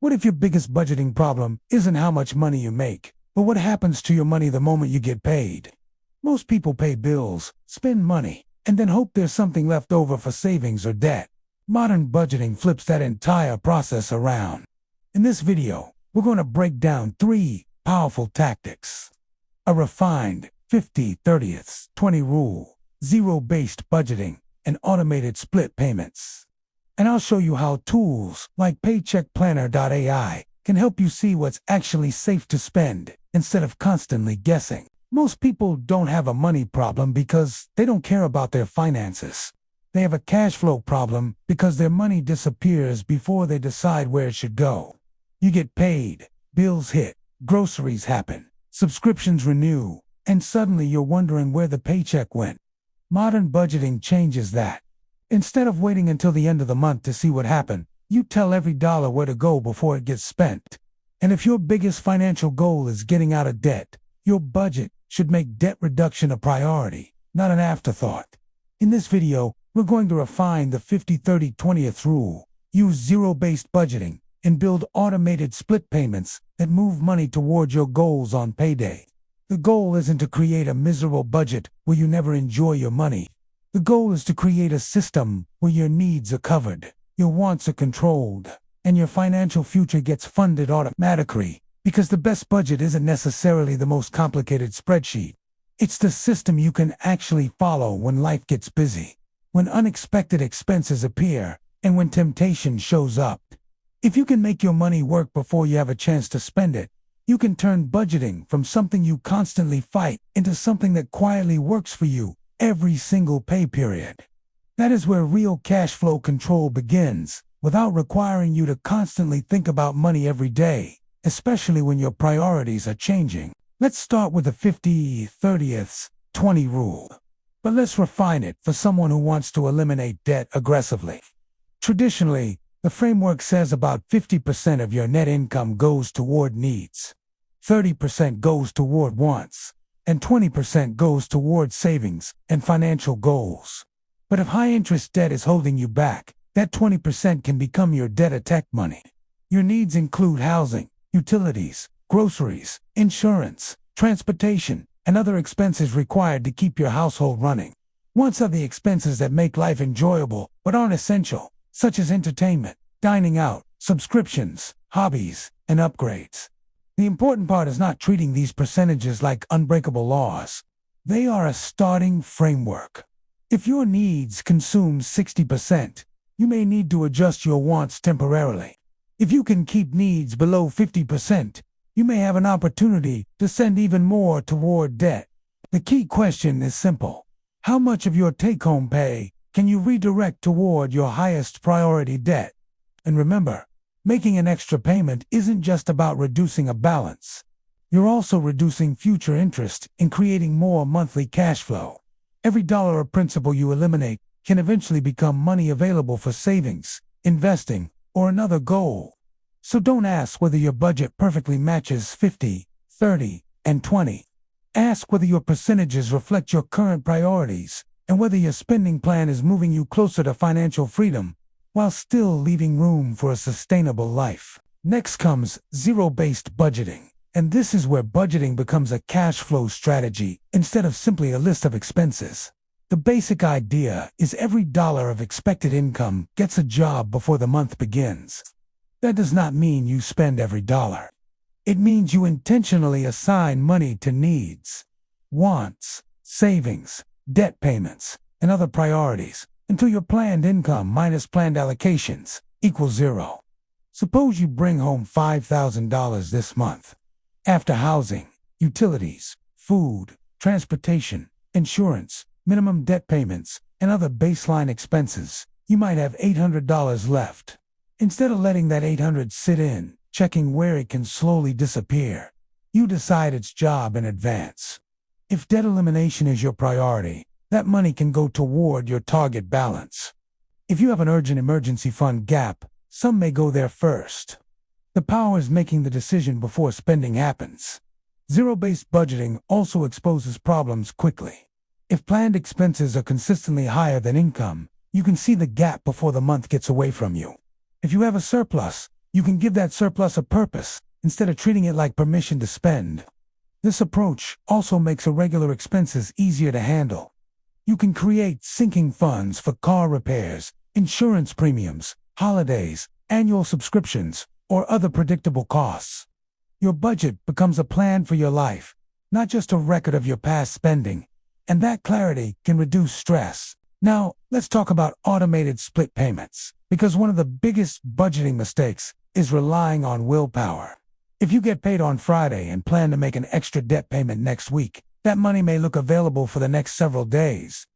What if your biggest budgeting problem isn't how much money you make, but what happens to your money the moment you get paid? Most people pay bills, spend money, and then hope there's something left over for savings or debt. Modern budgeting flips that entire process around. In this video, we're going to break down 3 powerful tactics. A refined 50/30/20 rule, zero-based budgeting, and automated split payments. And I'll show you how tools like Paycheck Planner.ai can help you see what's actually safe to spend instead of constantly guessing. Most people don't have a money problem because they don't care about their finances. They have a cash flow problem because their money disappears before they decide where it should go. You get paid, bills hit, groceries happen, subscriptions renew, and suddenly you're wondering where the paycheck went. Modern budgeting changes that. Instead of waiting until the end of the month to see what happened, you tell every dollar where to go before it gets spent. And if your biggest financial goal is getting out of debt, your budget should make debt reduction a priority, not an afterthought. In this video, we're going to refine the 50/30/20 rule, use zero-based budgeting, and build automated split payments that move money toward your goals on payday. The goal isn't to create a miserable budget where you never enjoy your money. The goal is to create a system where your needs are covered, your wants are controlled, and your financial future gets funded automatically, because the best budget isn't necessarily the most complicated spreadsheet. It's the system you can actually follow when life gets busy, when unexpected expenses appear, and when temptation shows up. If you can make your money work before you have a chance to spend it, you can turn budgeting from something you constantly fight into something that quietly works for you every single pay period. That is where real cash flow control begins, without requiring you to constantly think about money every day, especially when your priorities are changing. Let's start with the 50/30/20 rule. But let's refine it for someone who wants to eliminate debt aggressively. Traditionally, the framework says about 50% of your net income goes toward needs, 30% goes toward wants, and 20% goes toward savings and financial goals. But if high-interest debt is holding you back, that 20% can become your debt-attack money. Your needs include housing, utilities, groceries, insurance, transportation, and other expenses required to keep your household running. Wants are the expenses that make life enjoyable but aren't essential, such as entertainment, dining out, subscriptions, hobbies, and upgrades. The important part is not treating these percentages like unbreakable laws. They are a starting framework. If your needs consume 60%, you may need to adjust your wants temporarily. If you can keep needs below 50%, you may have an opportunity to send even more toward debt. The key question is simple. How much of your take-home pay can you redirect toward your highest priority debt? And remember, making an extra payment isn't just about reducing a balance. You're also reducing future interest and creating more monthly cash flow. Every dollar of principal you eliminate can eventually become money available for savings, investing, or another goal. So don't ask whether your budget perfectly matches 50, 30, and 20. Ask whether your percentages reflect your current priorities and whether your spending plan is moving you closer to financial freedom while still leaving room for a sustainable life. Next comes zero-based budgeting, and this is where budgeting becomes a cash flow strategy instead of simply a list of expenses. The basic idea is every dollar of expected income gets a job before the month begins. That does not mean you spend every dollar. It means you intentionally assign money to needs, wants, savings, debt payments, and other priorities until your planned income minus planned allocations equals 0. Suppose you bring home $5,000 this month. After housing, utilities, food, transportation, insurance, minimum debt payments, and other baseline expenses, you might have $800 left. Instead of letting that $800 sit in, checking where it can slowly disappear, you decide its job in advance. If debt elimination is your priority, that money can go toward your target balance. If you have an urgent emergency fund gap, some may go there first. The power is making the decision before spending happens. Zero-based budgeting also exposes problems quickly. If planned expenses are consistently higher than income, you can see the gap before the month gets away from you. If you have a surplus, You can give that surplus a purpose instead of treating it like permission to spend. This approach also makes irregular expenses easier to handle. You can create sinking funds for car repairs, insurance premiums, holidays, annual subscriptions, or other predictable costs. Your budget becomes a plan for your life, not just a record of your past spending, and that clarity can reduce stress. Now, let's talk about automated split payments, because one of the biggest budgeting mistakes is relying on willpower. If you get paid on Friday and plan to make an extra debt payment next week, that money may look available for the next several days.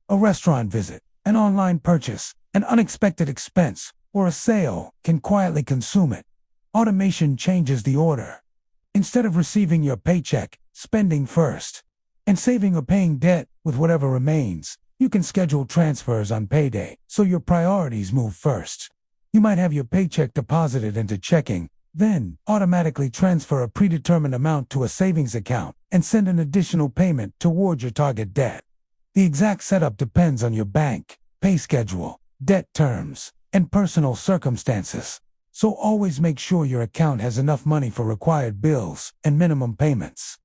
A restaurant visit, an online purchase, an unexpected expense, or a sale can quietly consume it. Automation changes the order. Instead of receiving your paycheck, spending first, and saving or paying debt with whatever remains, you can schedule transfers on payday so your priorities move first. You might have your paycheck deposited into checking, then automatically transfer a predetermined amount to a savings account and send an additional payment toward your target debt. The exact setup depends on your bank, pay schedule, debt terms, and personal circumstances. So always make sure your account has enough money for required bills and minimum payments.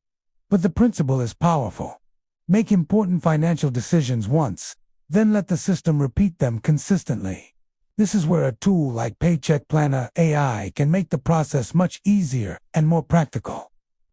But the principle is powerful. Make important financial decisions once, then let the system repeat them consistently. This is where a tool like Paycheck Planner.ai can make the process much easier and more practical.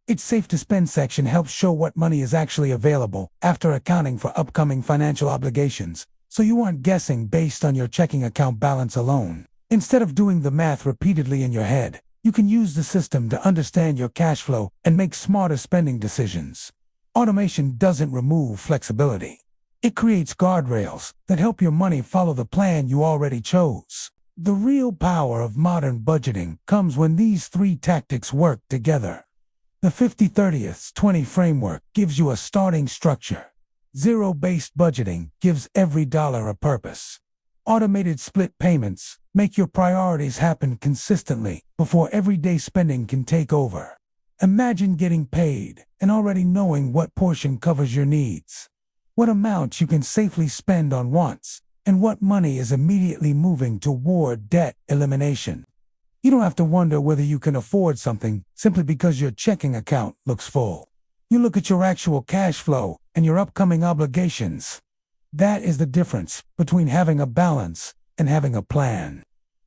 Its Safe to Spend section helps show what money is actually available after accounting for upcoming financial obligations, so you aren't guessing based on your checking account balance alone. Instead of doing the math repeatedly in your head, you can use the system to understand your cash flow and make smarter spending decisions. Automation doesn't remove flexibility. It creates guardrails that help your money follow the plan you already chose. The real power of modern budgeting comes when these three tactics work together. The 50-30-20 framework gives you a starting structure. Zero-based budgeting gives every dollar a purpose. Automated split payments make your priorities happen consistently before everyday spending can take over. Imagine getting paid and already knowing what portion covers your needs, what amount you can safely spend on wants, and what money is immediately moving toward debt elimination. You don't have to wonder whether you can afford something simply because your checking account looks full. You look at your actual cash flow and your upcoming obligations. That is the difference between having a balance and having a plan.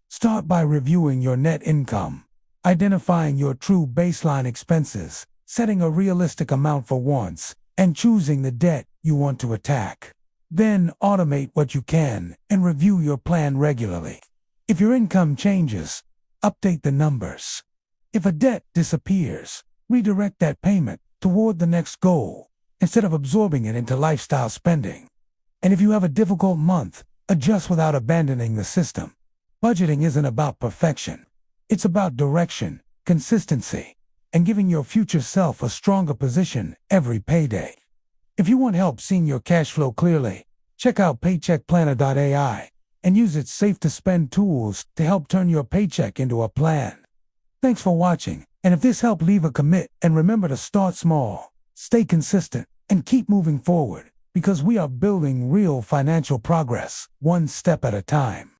Start by reviewing your net income, identifying your true baseline expenses, setting a realistic amount for wants, and choosing the debt you want to attack. Then automate what you can and review your plan regularly. If your income changes, update the numbers. If a debt disappears, redirect that payment toward the next goal instead of absorbing it into lifestyle spending. And if you have a difficult month, adjust without abandoning the system. Budgeting isn't about perfection. It's about direction, consistency, and giving your future self a stronger position every payday. If you want help seeing your cash flow clearly, check out Paycheck Planner.ai and use its Safe to Spend tools to help turn your paycheck into a plan. Thanks for watching, and if this helped, leave a commit and remember to start small, stay consistent, and keep moving forward, because we are building real financial progress, one step at a time.